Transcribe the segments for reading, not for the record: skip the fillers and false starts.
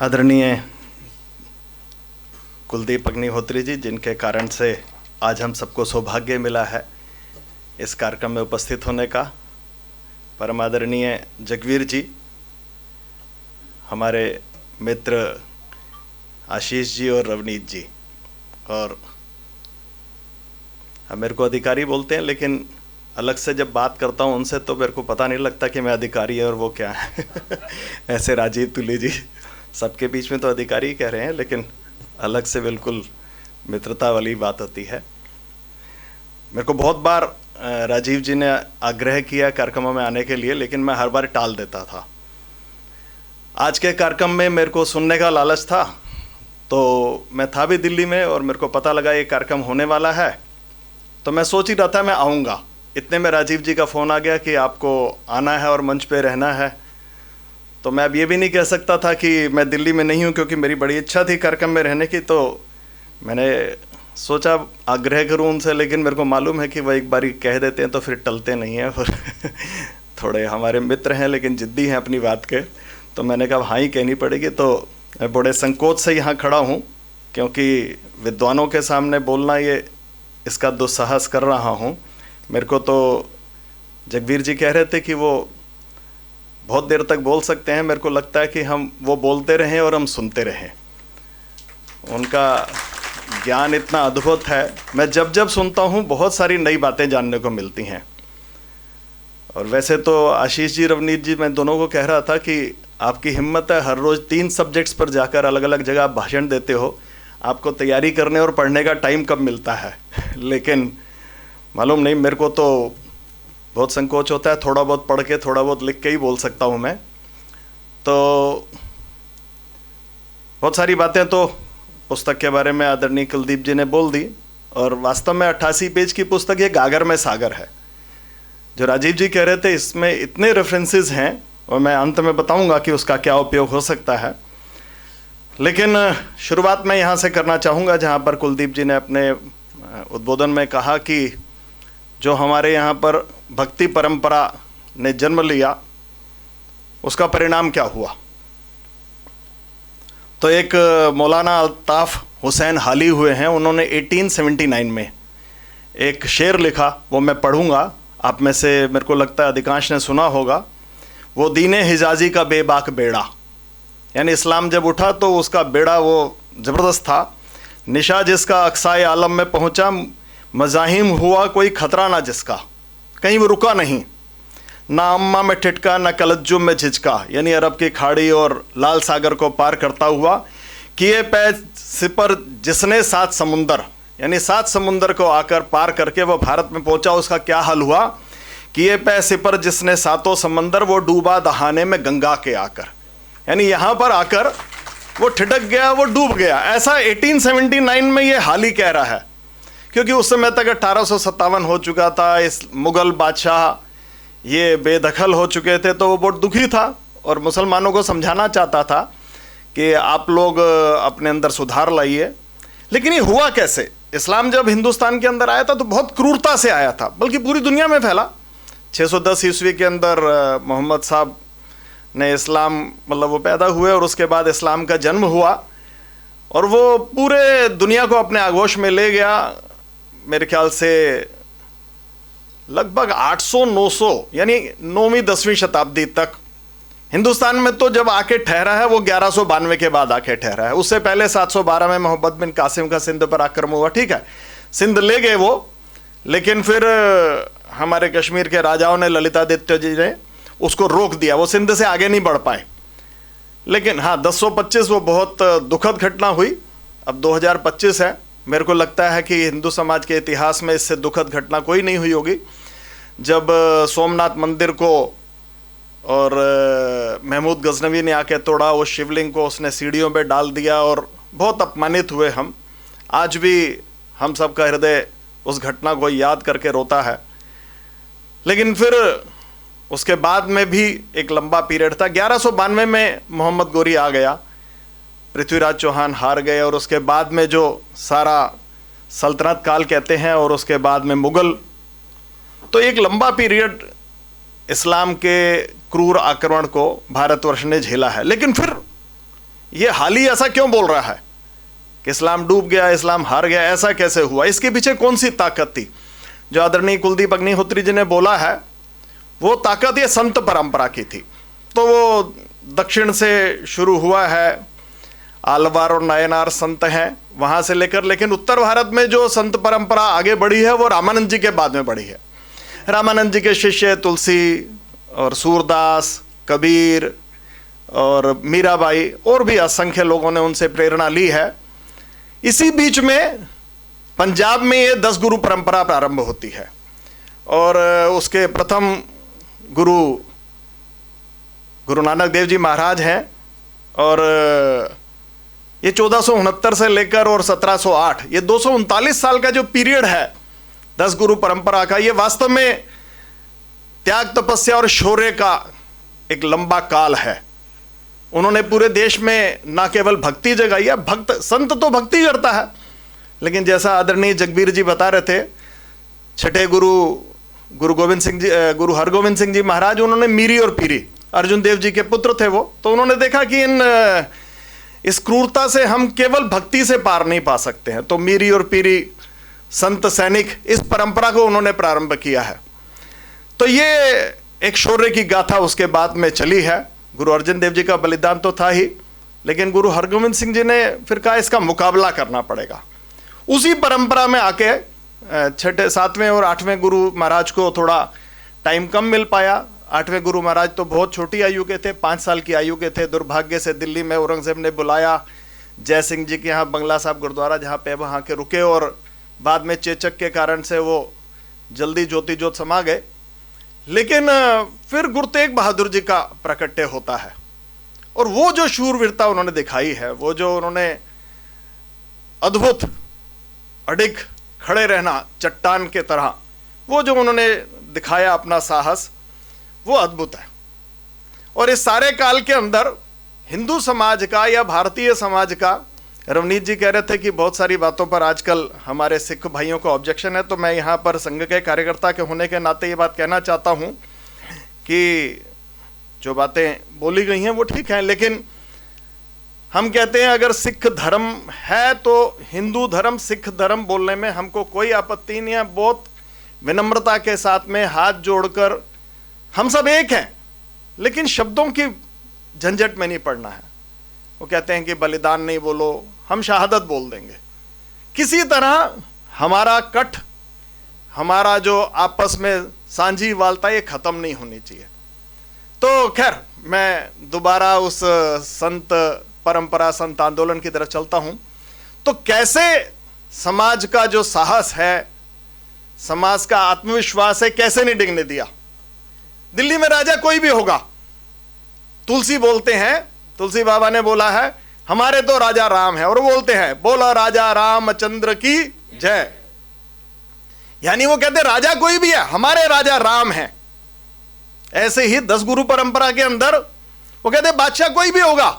आदरणीय कुलदीप अग्निहोत्री जी, जिनके कारण से आज हम सबको सौभाग्य मिला है इस कार्यक्रम में उपस्थित होने का। परम आदरणीय जगवीर जी, हमारे मित्र आशीष जी और रवनीत जी, और अब मेरे को अधिकारी बोलते हैं, लेकिन अलग से जब बात करता हूँ उनसे तो मेरे को पता नहीं लगता कि मैं अधिकारी है और वो क्या है। ऐसे राजीव तुली जी सबके बीच में तो अधिकारी ही कह रहे हैं, लेकिन अलग से बिल्कुल मित्रता वाली बात होती है। मेरे को बहुत बार राजीव जी ने आग्रह किया कार्यक्रमों में आने के लिए, लेकिन मैं हर बार टाल देता था। आज के कार्यक्रम में मेरे को सुनने का लालच था, तो मैं था भी दिल्ली में और मेरे को पता लगा ये कार्यक्रम होने वाला है, तो मैं सोच ही रहा था मैं आऊँगा। इतने में राजीव जी का फ़ोन आ गया कि आपको आना है और मंच पे रहना है। तो मैं अब ये भी नहीं कह सकता था कि मैं दिल्ली में नहीं हूँ, क्योंकि मेरी बड़ी इच्छा थी कार्यक्रम में रहने की। तो मैंने सोचा आग्रह करूँ उनसे, लेकिन मेरे को मालूम है कि वह एक बारी कह देते हैं तो फिर टलते नहीं हैं। फिर थोड़े हमारे मित्र हैं लेकिन ज़िद्दी हैं अपनी बात के, तो मैंने कहा हाँ ही कहनी पड़ेगी। तो मैं बड़े संकोच से यहाँ खड़ा हूँ, क्योंकि विद्वानों के सामने बोलना ये इसका दुस्साहस कर रहा हूँ। मेरे को तो जगवीर जी कह रहे थे कि वो बहुत देर तक बोल सकते हैं। मेरे को लगता है कि हम वो बोलते रहें और हम सुनते रहें। उनका ज्ञान इतना अद्भुत है, मैं जब जब सुनता हूँ बहुत सारी नई बातें जानने को मिलती हैं। और वैसे तो आशीष जी, रवनीत जी, मैं दोनों को कह रहा था कि आपकी हिम्मत है, हर रोज़ 3 सब्जेक्ट्स पर जाकर अलग अलग जगह आप भाषण देते हो। आपको तैयारी करने और पढ़ने का टाइम कब मिलता है? लेकिन मालूम नहीं, मेरे को तो बहुत संकोच होता है। थोड़ा बहुत पढ़ के, थोड़ा बहुत लिख के ही बोल सकता हूँ मैं। तो बहुत सारी बातें तो पुस्तक के बारे में आदरणीय कुलदीप जी ने बोल दी, और वास्तव में 88 पेज की पुस्तक ये गागर में सागर है। जो राजीव जी कह रहे थे, इसमें इतने रेफरेंसेस हैं, और मैं अंत में बताऊंगा कि उसका क्या उपयोग हो सकता है। लेकिन शुरुआत मैं यहाँ से करना चाहूँगा जहाँ पर कुलदीप जी ने अपने उद्बोधन में कहा कि जो हमारे यहाँ पर भक्ति परंपरा ने जन्म लिया, उसका परिणाम क्या हुआ। तो एक मौलाना अल्ताफ़ हुसैन हाली हुए हैं, उन्होंने 1879 में एक शेर लिखा, वो मैं पढ़ूंगा। आप में से मेरे को लगता है अधिकांश ने सुना होगा। वो दीने हिजाजी का बेबाक बेड़ा, यानी इस्लाम जब उठा तो उसका बेड़ा वो ज़बरदस्त था। निशा जिसका अक्साए आलम में पहुंचा, मज़ाहिम हुआ कोई ख़तरा ना जिसका, कहीं वो रुका नहीं। ना अम्मा में टिटका, ना कलज्जुम में झिझका, यानी अरब की खाड़ी और लाल सागर को पार करता हुआ। किए पै सिपर जिसने 7 समुंदर, यानी 7 समुंदर को आकर पार करके वो भारत में पहुंचा, उसका क्या हाल हुआ। किए पै सिपर जिसने 7 समंदर, वो डूबा दहाने में गंगा के आकर, यानी यहाँ पर आकर वो ठिठक गया, वो डूब गया। ऐसा 1879 में ये हाल ही कह रहा है, क्योंकि उस समय तक 1857 हो चुका था। इस मुग़ल बादशाह ये बेदखल हो चुके थे, तो वो बहुत दुखी था और मुसलमानों को समझाना चाहता था कि आप लोग अपने अंदर सुधार लाइए। लेकिन ये हुआ कैसे? इस्लाम जब हिंदुस्तान के अंदर आया था तो बहुत क्रूरता से आया था, बल्कि पूरी दुनिया में फैला। 610 ईस्वी के अंदर मोहम्मद साहब ने इस्लाम, मतलब वो पैदा हुए और उसके बाद इस्लाम का जन्म हुआ, और वो पूरे दुनिया को अपने आगोश में ले गया। मेरे ख्याल से लगभग 800-900, यानी 9वीं 10वीं शताब्दी तक हिंदुस्तान में तो जब आके ठहरा है वो 1192 के बाद आके ठहरा है। उससे पहले 712 में मोहम्मद बिन कासिम का सिंध पर आक्रमण हुआ। ठीक है, सिंध ले गए वो, लेकिन फिर हमारे कश्मीर के राजाओं ने, ललितादित्य जी ने उसको रोक दिया, वो सिंध से आगे नहीं बढ़ पाए। लेकिन हाँ, 1025 वो बहुत दुखद घटना हुई। अब 2025 है, मेरे को लगता है कि हिंदू समाज के इतिहास में इससे दुखद घटना कोई नहीं हुई होगी, जब सोमनाथ मंदिर को और महमूद गजनवी ने आके तोड़ा, उस शिवलिंग को उसने सीढ़ियों पे डाल दिया और बहुत अपमानित हुए हम। आज भी हम सब का हृदय उस घटना को याद करके रोता है। लेकिन फिर उसके बाद में भी एक लंबा पीरियड था। 1192 में मोहम्मद गोरी आ गया, पृथ्वीराज चौहान हार गए, और उसके बाद में जो सारा सल्तनत काल कहते हैं, और उसके बाद में मुग़ल, तो एक लंबा पीरियड इस्लाम के क्रूर आक्रमण को भारतवर्ष ने झेला है। लेकिन फिर ये हाल ही ऐसा क्यों बोल रहा है कि इस्लाम डूब गया, इस्लाम हार गया, ऐसा कैसे हुआ? इसके पीछे कौन सी ताकत थी? जो आदरणीय कुलदीप अग्निहोत्री जी ने बोला है, वो ताकत ये संत परंपरा की थी। तो वो दक्षिण से शुरू हुआ है, आलवार और नायनार संत हैं वहाँ से लेकर, लेकिन उत्तर भारत में जो संत परंपरा आगे बढ़ी है वो रामानंद जी के बाद में बढ़ी है। रामानंद जी के शिष्य तुलसी और सूरदास, कबीर और मीराबाई और भी असंख्य लोगों ने उनसे प्रेरणा ली है। इसी बीच में पंजाब में ये 10 गुरु परंपरा प्रारंभ होती है और उसके प्रथम गुरु नानक देव जी महाराज हैं और ये 1469 से लेकर और 1708, ये 239 साल का जो पीरियड है 10 गुरु परंपरा का, ये वास्तव में त्याग, तपस्या और शौर्य का एक लंबा काल है। उन्होंने पूरे देश में ना केवल भक्ति जगाई है, भक्त संत तो भक्ति करता है, लेकिन जैसा आदरणीय जगबीर जी बता रहे थे, छठे गुरु हरगोविंद सिंह जी महाराज, उन्होंने मीरी और पीरी, अर्जुन देव जी के पुत्र थे वो, तो उन्होंने देखा कि इस क्रूरता से हम केवल भक्ति से पार नहीं पा सकते हैं। तो मीरी और पीरी, संत सैनिक, इस परंपरा को उन्होंने प्रारंभ किया है। तो ये एक शौर्य की गाथा उसके बाद में चली है। गुरु अर्जन देव जी का बलिदान तो था ही, लेकिन गुरु हरगोविंद सिंह जी ने फिर कहा इसका मुकाबला करना पड़ेगा। उसी परंपरा में आके छठे, 7वें और 8वें गुरु महाराज को थोड़ा टाइम कम मिल पाया। 8वें गुरु महाराज तो बहुत छोटी आयु के थे, 5 साल की आयु के थे। दुर्भाग्य से दिल्ली में औरंगजेब ने बुलाया जय सिंह जी के यहाँ बंगला साहब गुरुद्वारा जहाँ पे वहाँ के रुके और बाद में चेचक के कारण से वो जल्दी ज्योति ज्योत समा गए। लेकिन फिर गुरु तेग बहादुर जी का प्रकट्य होता है और वो जो शूरवीरता उन्होंने दिखाई है, वो जो उन्होंने अद्भुत अडिग खड़े रहना चट्टान के तरह, वो जो उन्होंने दिखाया अपना साहस, वो अद्भुत है। और इस सारे काल के अंदर हिंदू समाज का या भारतीय समाज का, रवनीत जी कह रहे थे कि बहुत सारी बातों पर आजकल हमारे सिख भाइयों को ऑब्जेक्शन है, तो मैं यहाँ पर संघ के कार्यकर्ता के होने के नाते ये बात कहना चाहता हूँ कि जो बातें बोली गई हैं वो ठीक हैं, लेकिन हम कहते हैं अगर सिख धर्म है तो हिंदू धर्म, सिख धर्म बोलने में हमको कोई आपत्ति नहीं है। बहुत विनम्रता के साथ में हाथ जोड़कर हम सब एक हैं, लेकिन शब्दों की झंझट में नहीं पड़ना है। वो कहते हैं कि बलिदान नहीं बोलो, हम शहादत बोल देंगे। किसी तरह हमारा कट, हमारा जो आपस में सांझी वालता, ये खत्म नहीं होनी चाहिए। तो खैर मैं दोबारा उस संत परंपरा, संत आंदोलन की तरफ चलता हूं। तो कैसे समाज का जो साहस है, समाज का आत्मविश्वास है, कैसे नहीं डिगने दिया। दिल्ली में राजा कोई भी होगा, तुलसी बोलते हैं, तुलसी बाबा ने बोला है हमारे तो राजा राम है, और वो बोलते हैं बोला राजा रामचंद्र की जय। यानी वो कहते राजा कोई भी है, हमारे राजा राम है। ऐसे ही 10 गुरु परंपरा के अंदर वो कहते बादशाह कोई भी होगा,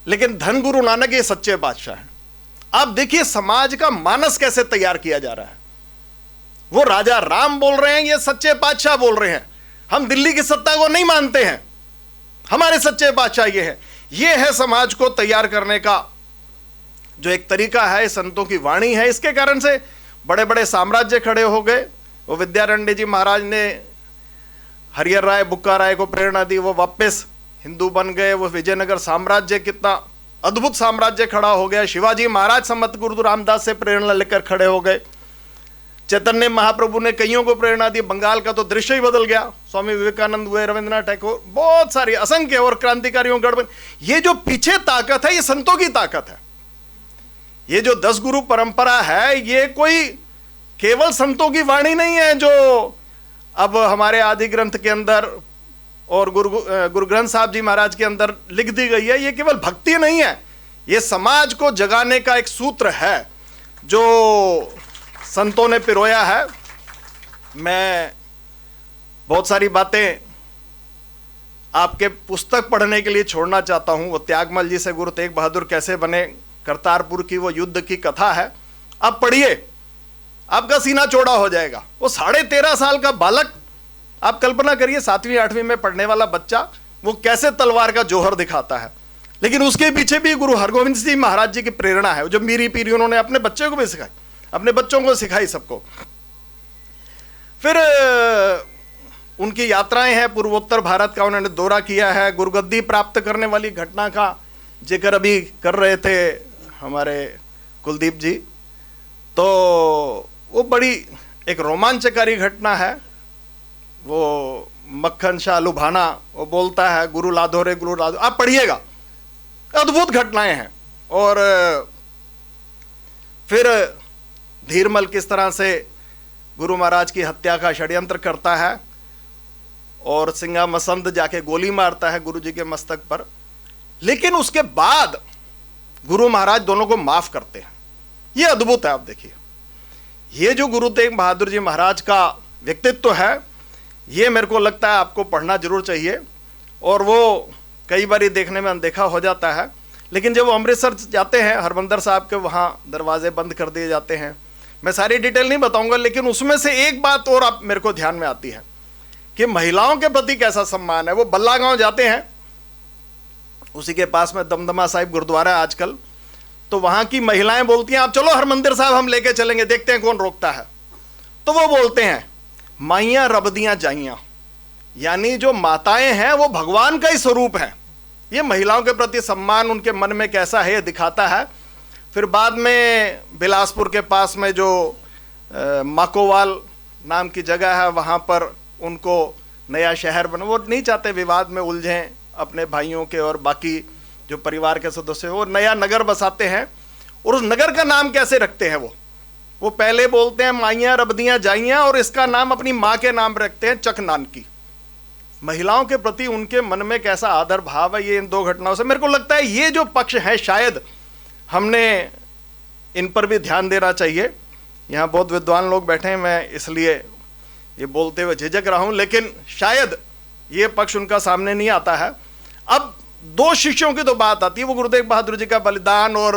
लेकिन धन गुरु नानक ये सच्चे बादशाह हैं। आप देखिए समाज का मानस कैसे तैयार किया जा रहा है। वो राजा राम बोल रहे हैं, ये सच्चे बादशाह बोल रहे हैं। हम दिल्ली की सत्ता को नहीं मानते हैं, हमारे सच्चे बादशाह ये है। ये है समाज को तैयार करने का जो एक तरीका है, संतों की वाणी है। इसके कारण से बड़े बड़े साम्राज्य खड़े हो गए। वो विद्यारण्य जी महाराज ने हरिहर राय, बुक्का राय को प्रेरणा दी, वो वापस हिंदू बन गए। वो विजयनगर साम्राज्य कितना अद्भुत साम्राज्य खड़ा हो गया। शिवाजी महाराज संत गुरु रामदास से प्रेरणा लेकर खड़े हो गए। चैतन्य महाप्रभु ने कईयों को प्रेरणा दी। बंगाल का तो दृश्य ही बदल गया। स्वामी विवेकानंद हुए, रविंद्रनाथ टैगोर, बहुत सारी असंख्य और क्रांतिकारियों गढ़। ये जो पीछे ताकत है, ये संतों की ताकत है। ये जो 10 गुरु परंपरा है, ये कोई केवल संतों की वाणी नहीं है जो अब हमारे आदि ग्रंथ के अंदर और गुरु ग्रंथ साहब जी महाराज के अंदर लिख दी गई है। ये केवल भक्ति नहीं है, ये समाज को जगाने का एक सूत्र है जो संतों ने पिरोया है। मैं बहुत सारी बातें आपके पुस्तक पढ़ने के लिए छोड़ना चाहता हूं। वो त्यागमल जी से गुरु तेग बहादुर कैसे बने, करतारपुर की वो युद्ध की कथा है। आप पढ़िए, आपका सीना चौड़ा हो जाएगा। वो 13.5 साल का बालक, आप कल्पना करिए 7वीं 8वीं में पढ़ने वाला बच्चा, वो कैसे तलवार का जौहर दिखाता है। लेकिन उसके पीछे भी गुरु हरगोविंद जी महाराज जी की प्रेरणा है, जो मीरी पीरी उन्होंने अपने बच्चे को भी सिखाई, अपने बच्चों को सिखाई सबको। फिर उनकी यात्राएं हैं, पूर्वोत्तर भारत का उन्होंने दौरा किया है। गुरुगद्दी प्राप्त करने वाली घटना का जिक्र अभी कर रहे थे हमारे कुलदीप जी, तो वो बड़ी एक रोमांचकारी घटना है। वो मक्खन शाह लुभाना वो बोलता है गुरु लादो रे गुरु लादो, आप पढ़िएगा, अद्भुत घटनाएं हैं। और फिर धीरमल किस तरह से गुरु महाराज की हत्या का षड्यंत्र करता है और सिंगा मसंद जाके गोली मारता है गुरु जी के मस्तक पर, लेकिन उसके बाद गुरु महाराज दोनों को माफ करते हैं। ये अद्भुत है। आप देखिए, ये जो गुरु तेग बहादुर जी महाराज का व्यक्तित्व है, ये मेरे को लगता है आपको पढ़ना जरूर चाहिए। और वो कई बार देखने में अनदेखा हो जाता है, लेकिन जब वो अमृतसर जाते हैं, हरमंदर साहब के वहाँ दरवाजे बंद कर दिए जाते हैं, मैं सारी डिटेल नहीं बताऊंगा, लेकिन उसमें से एक बात और आप मेरे को ध्यान में आती है कि महिलाओं के प्रति कैसा सम्मान है। वो बल्ला गांव जाते हैं, उसी के पास में दमदमा साहिब गुरुद्वारा है आजकल, तो वहाँ की महिलाएं बोलती हैं आप चलो हरमंदिर साहब हम लेके चलेंगे, देखते हैं कौन रोकता है। तो वो बोलते हैं माइयाँ रबदियाँ जाइयाँ, यानी जो माताएं हैं वो भगवान का ही स्वरूप है। ये महिलाओं के प्रति सम्मान उनके मन में कैसा है ये दिखाता है। फिर बाद में बिलासपुर के पास में जो माकोवाल नाम की जगह है, वहाँ पर उनको नया शहर बना, वो नहीं चाहते विवाद में उलझें अपने भाइयों के और बाकी जो परिवार के सदस्य, वो नया नगर बसाते हैं। और उस नगर का नाम कैसे रखते हैं वो पहले बोलते हैं माइयाँ रबदियाँ जाइयाँ, और इसका नाम अपनी माँ के नाम रखते हैं चक नानकी। महिलाओं के प्रति उनके मन में कैसा आदर भाव है, ये इन दो घटनाओं से मेरे को लगता है ये जो पक्ष है शायद हमने इन पर भी ध्यान देना चाहिए। यहाँ बहुत विद्वान लोग बैठे हैं, मैं इसलिए ये बोलते हुए झिझक रहा हूँ, लेकिन शायद ये पक्ष उनका सामने नहीं आता है। अब दो शिष्यों की तो बात आती है, वो गुरु तेग बहादुर जी का बलिदान और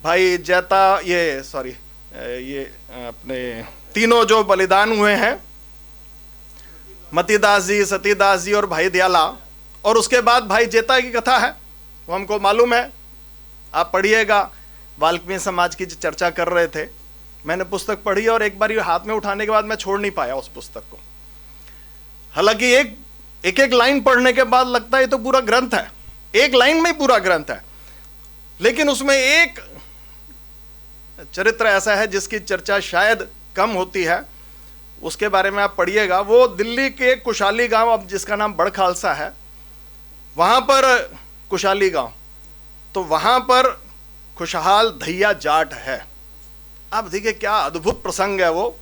भाई जैता ये अपने तीनों जो बलिदान हुए हैं, मतीदास जी, सतीदास जी और भाई दयाला, और उसके बाद भाई जेता की कथा है, वो हमको मालूम है, आप पढ़िएगा। वाल्मीकि समाज की जो चर्चा कर रहे थे, मैंने पुस्तक पढ़ी और एक बार ये हाथ में उठाने के बाद मैं छोड़ नहीं पाया उस पुस्तक को। हालांकि एक लाइन पढ़ने के बाद लगता है ये तो पूरा ग्रंथ है, एक लाइन में ही पूरा ग्रंथ है, लेकिन उसमें एक चरित्र ऐसा है जिसकी चर्चा शायद कम होती है, उसके बारे में आप पढ़िएगा। वो दिल्ली के कुशाली गांव, अब जिसका नाम बड़ खालसा है, वहां पर कुशाली गांव, तो वहां पर खुशहाल धैया जाट है। आप देखिए क्या अद्भुत प्रसंग है वो।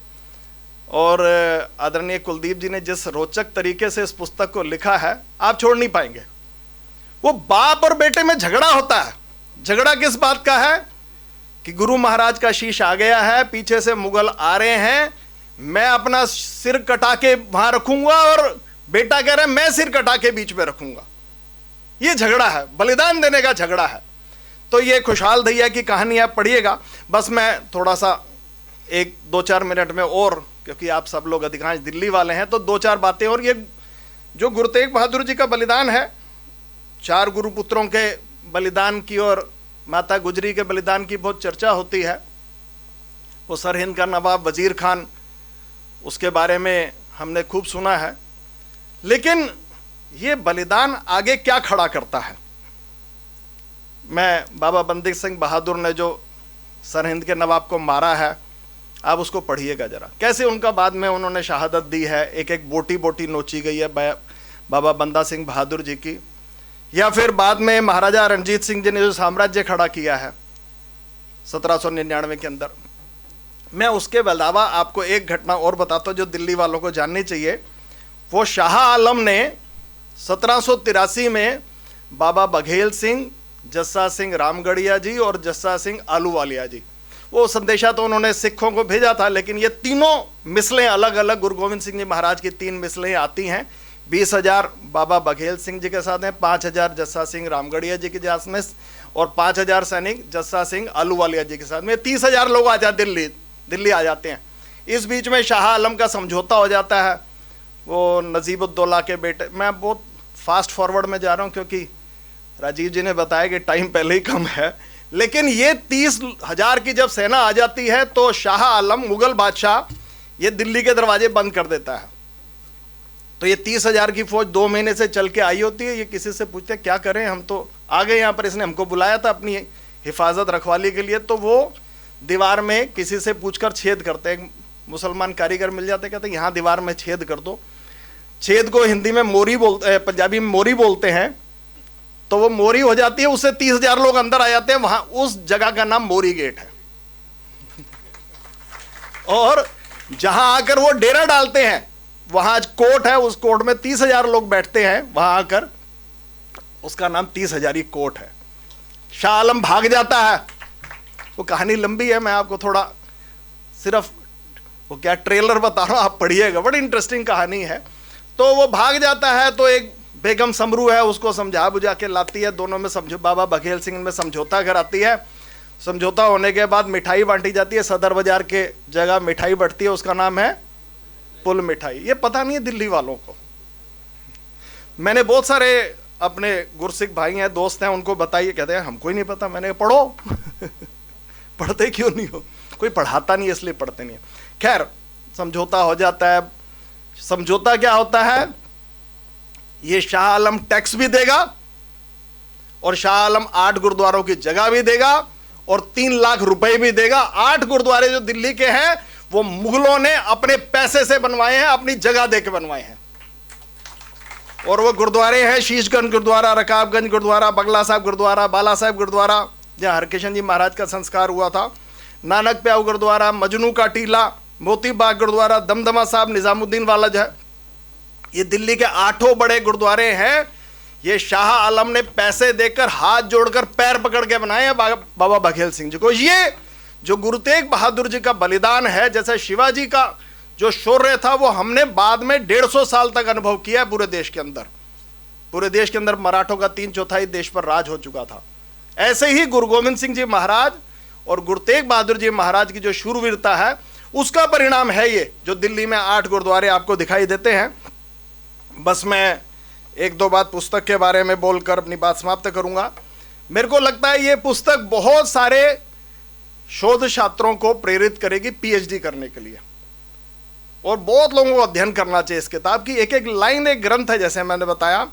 और आदरणीय कुलदीप जी ने जिस रोचक तरीके से इस पुस्तक को लिखा है, आप छोड़ नहीं पाएंगे। वो बाप और बेटे में झगड़ा होता है। झगड़ा किस बात का है कि गुरु महाराज का शीश आ गया है, पीछे से मुगल आ रहे हैं, मैं अपना सिर कटा के वहां रखूंगा, और बेटा कह रहा है मैं सिर कटा के बीच में रखूंगा। ये झगड़ा है, बलिदान देने का झगड़ा है। तो ये खुशहाल दैया की कहानी आप पढ़िएगा। बस मैं थोड़ा सा 1-2-4 मिनट में, और क्योंकि आप सब लोग अधिकांश दिल्ली वाले हैं, तो 2-4 बातें। और ये जो गुरु तेग बहादुर जी का बलिदान है, 4 गुरुपुत्रों के बलिदान की और माता गुजरी के बलिदान की बहुत चर्चा होती है। वो सरहिंद का नवाब वजीर खान, उसके बारे में हमने खूब सुना है, लेकिन ये बलिदान आगे क्या खड़ा करता है। मैं बाबा बंदी सिंह बहादुर ने जो सरहिंद के नवाब को मारा है, आप उसको पढ़िएगा जरा, कैसे उनका बाद में उन्होंने शहादत दी है, एक एक बोटी बोटी नोची गई है बाबा बंदा सिंह बहादुर जी की। या फिर बाद में महाराजा रणजीत सिंह जी ने जो साम्राज्य खड़ा किया है 1799 के अंदर। मैं उसके अलावा आपको एक घटना और बताता हूँ जो दिल्ली वालों को जाननी चाहिए। वो शाह आलम ने 1783 में बाबा बघेल सिंह, जस्सा सिंह रामगढ़िया जी और जस्सा सिंह आलूवालिया जी, वो संदेशा तो उन्होंने सिखों को भेजा था, लेकिन ये तीनों मिसलें अलग अलग गुरु गोविंद सिंह जी महाराज की 3 मिसलें आती हैं। 20,000 बाबा बघेल सिंह जी के साथ हैं, 5,000 जस्सा सिंह रामगढ़िया जी के साथ में, और 5,000 सैनिक जस्सा सिंह आलूवालिया जी के साथ में। 30,000 लोग आ जाते दिल्ली आ जाते हैं। इस बीच में शाह आलम का समझौता हो जाता है, वो नजीबुद्दौला के बेटे, मैं बहुत फास्ट फॉरवर्ड में जा रहा हूँ क्योंकि राजीव जी ने बताया कि टाइम पहले ही कम है, लेकिन ये 30,000 की जब सेना आ जाती है तो शाह आलम मुगल बादशाह ये दिल्ली के दरवाजे बंद कर देता है। तो ये 30,000 की फौज 2 महीने से चल के आई होती है। ये किसी से पूछते हैं क्या करें, हम तो आ गए यहाँ पर, इसने हमको बुलाया था अपनी हिफाजत रखवाली के लिए। तो वो दीवार में किसी से पूछकर छेद करते हैं, मुसलमान कारीगर मिल जाते, कहते हैं यहाँ दीवार में छेद कर दो। छेद को हिंदी में मोरी बोलते, पंजाबी में मोरी बोलते हैं। तो वो मोरी हो जाती है, उससे 30,000 लोग अंदर आ जाते हैं। वहां उस जगह का नाम मोरी गेट है। और जहां आकर वो डेरा डालते हैं, वहां कोर्ट है, उस कोर्ट में 30,000 लोग बैठते हैं। वहां आकर उसका नाम 30,000 कोर्ट है। शाह आलम भाग जाता है। वो कहानी लंबी है, मैं आपको थोड़ा सिर्फ वो क्या ट्रेलर बता रहा हूं, आप पढ़िएगा, बड़ी इंटरेस्टिंग कहानी है। तो वो भाग जाता है, तो एक बेगम समरू है, उसको समझा बुझा के लाती है। दोनों में समझो, बाबा बघेल सिंह में समझौता कराती है। समझौता होने के बाद मिठाई बांटी जाती है। सदर बाजार के जगह मिठाई बढ़ती है, उसका नाम है पुल मिठाई। ये पता नहीं है दिल्ली वालों को। मैंने बहुत सारे अपने गुरसिख भाई हैं, दोस्त हैं, उनको बताइए, कहते हैं हमको ही नहीं पता। मैंने कहा पढ़ो। पढ़ते क्यों नहीं हो? कोई पढ़ाता नहीं इसलिए पढ़ते नहीं है। खैर, समझौता हो जाता है। समझौता क्या होता है, ये शाह आलम टैक्स भी देगा और शाह आलम 8 गुरुद्वारों की जगह भी देगा और 3 लाख रुपए भी देगा। 8 गुरुद्वारे जो दिल्ली के हैं वो मुगलों ने अपने पैसे से बनवाए हैं, अपनी जगह देके बनवाए हैं। और वो गुरुद्वारे हैं शीशगंज गुरुद्वारा, रकाबगंज गुरुद्वारा, बगला साहब गुरुद्वारा, बाला साहब गुरुद्वारा जहां हरकिशन जी महाराज का संस्कार हुआ था, नानक प्याऊ गुरुद्वारा, मजनू का टीला, मोती बाग गुरुद्वारा, दमदमा साहब, निजामुद्दीन वाला जो है, ये दिल्ली के 8 बड़े गुरुद्वारे हैं। ये शाह आलम ने पैसे देकर, हाथ जोड़कर, पैर पकड़ के बनाए हैं बाबा बघेल सिंह जी को। ये जो गुरु तेग बहादुर जी का बलिदान है, जैसे शिवाजी का जो शौर्य था, वो हमने बाद में 150 साल तक अनुभव किया है पूरे देश के अंदर। पूरे देश के अंदर मराठों का 3/4 देश पर राज हो चुका था। ऐसे ही गुरु गोविंद सिंह जी महाराज और गुरु तेग बहादुर जी महाराज की जो शूरवीरता है, उसका परिणाम है ये जो दिल्ली में 8 गुरुद्वारे आपको दिखाई देते हैं। बस मैं 1-2 बात पुस्तक के बारे में बोलकर अपनी बात समाप्त करूंगा। मेरे को लगता है ये पुस्तक बहुत सारे शोध छात्रों को प्रेरित करेगी पीएचडी करने के लिए, और बहुत लोगों को अध्ययन करना चाहिए इस किताब की। एक एक लाइन एक ग्रंथ है, जैसे मैंने बताया।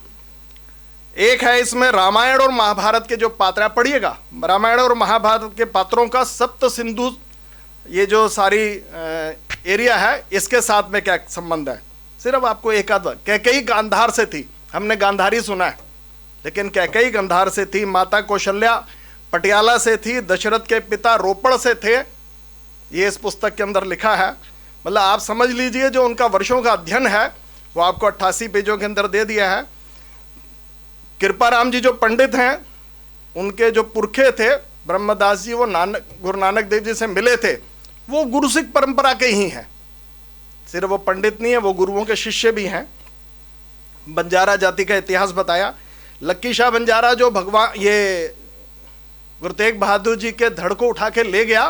एक है इसमें रामायण और महाभारत के जो पात्र, पढ़िएगा, रामायण और महाभारत के पात्रों का सप्त सिंधु, ये जो सारी एरिया है, इसके साथ में क्या संबंध है। सिर्फ आपको एक आध, कैकेयी गांधार से थी, हमने गांधारी सुना है, लेकिन कैकेयी गांधार से थी। माता कौशल्या पटियाला से थी। दशरथ के पिता रोपड़ से थे। ये इस पुस्तक के अंदर लिखा है। मतलब आप समझ लीजिए, जो उनका वर्षों का अध्ययन है वो आपको 88 पेजों के अंदर दे दिया है। कृपाराम जी जो पंडित हैं, उनके जो पुरखे थे ब्रह्मदास जी, वो गुरु नानक देव जी से मिले थे। वो गुरु सिख परंपरा के ही हैं, सिर्फ वो पंडित नहीं है, वो गुरुओं के शिष्य भी हैं। बंजारा जाति का इतिहास बताया। लक्की शाह बंजारा जो भगवान ये गुरु तेग बहादुर जी के धड़ को उठा के ले गया,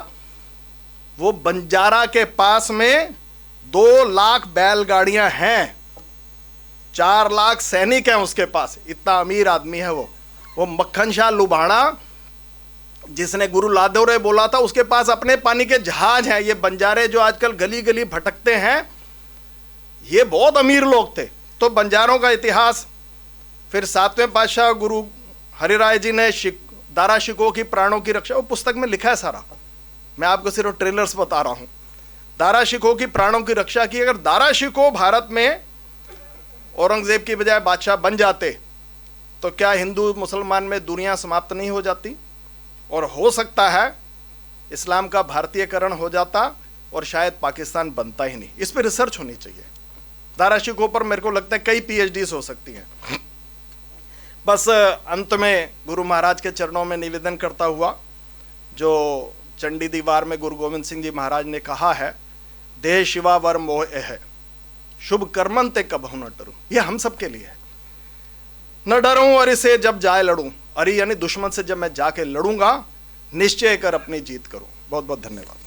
वो बंजारा के पास में 2 लाख बैलगाड़ियां हैं, 4 लाख सैनिक हैं उसके पास। इतना अमीर आदमी है वो मक्खन शाह लुबाणा, जिसने गुरु लादौरे बोला था, उसके पास अपने पानी के जहाज हैं। ये बंजारे जो आजकल गली गली भटकते हैं, ये बहुत अमीर लोग थे। तो बंजारों का इतिहास। फिर 7वें पातशाह गुरु हरिराय जी ने दारा शिकोह की प्राणों की रक्षा, वो पुस्तक में लिखा है सारा, मैं आपको सिर्फ ट्रेलर्स बता रहा हूं। दारा शिकोह की प्राणों की रक्षा की। अगर दारा शिकोह भारत में औरंगजेब की बजाय बादशाह बन जाते, तो क्या हिंदू मुसलमान में दुनिया समाप्त नहीं हो जाती? और हो सकता है इस्लाम का भारतीयकरण हो जाता और शायद पाकिस्तान बनता ही नहीं। इस पर रिसर्च होनी चाहिए। दारा शिकोह पर मेरे को लगता है कई पीएचडीज हो सकती हैं। बस अंत में गुरु महाराज के चरणों में निवेदन करता हुआ, जो चंडी दीवार में गुरु गोविंद सिंह जी महाराज ने कहा है, देह शिवा वर मोह है, शुभ कर्मन ते कबहु न डरूं, ये हम सबके लिए है। न डरूं और इसे जब जाए लड़ूं, अरे यानी दुश्मन से जब मैं जाके लड़ूंगा, निश्चय कर अपनी जीत करूं। बहुत बहुत धन्यवाद।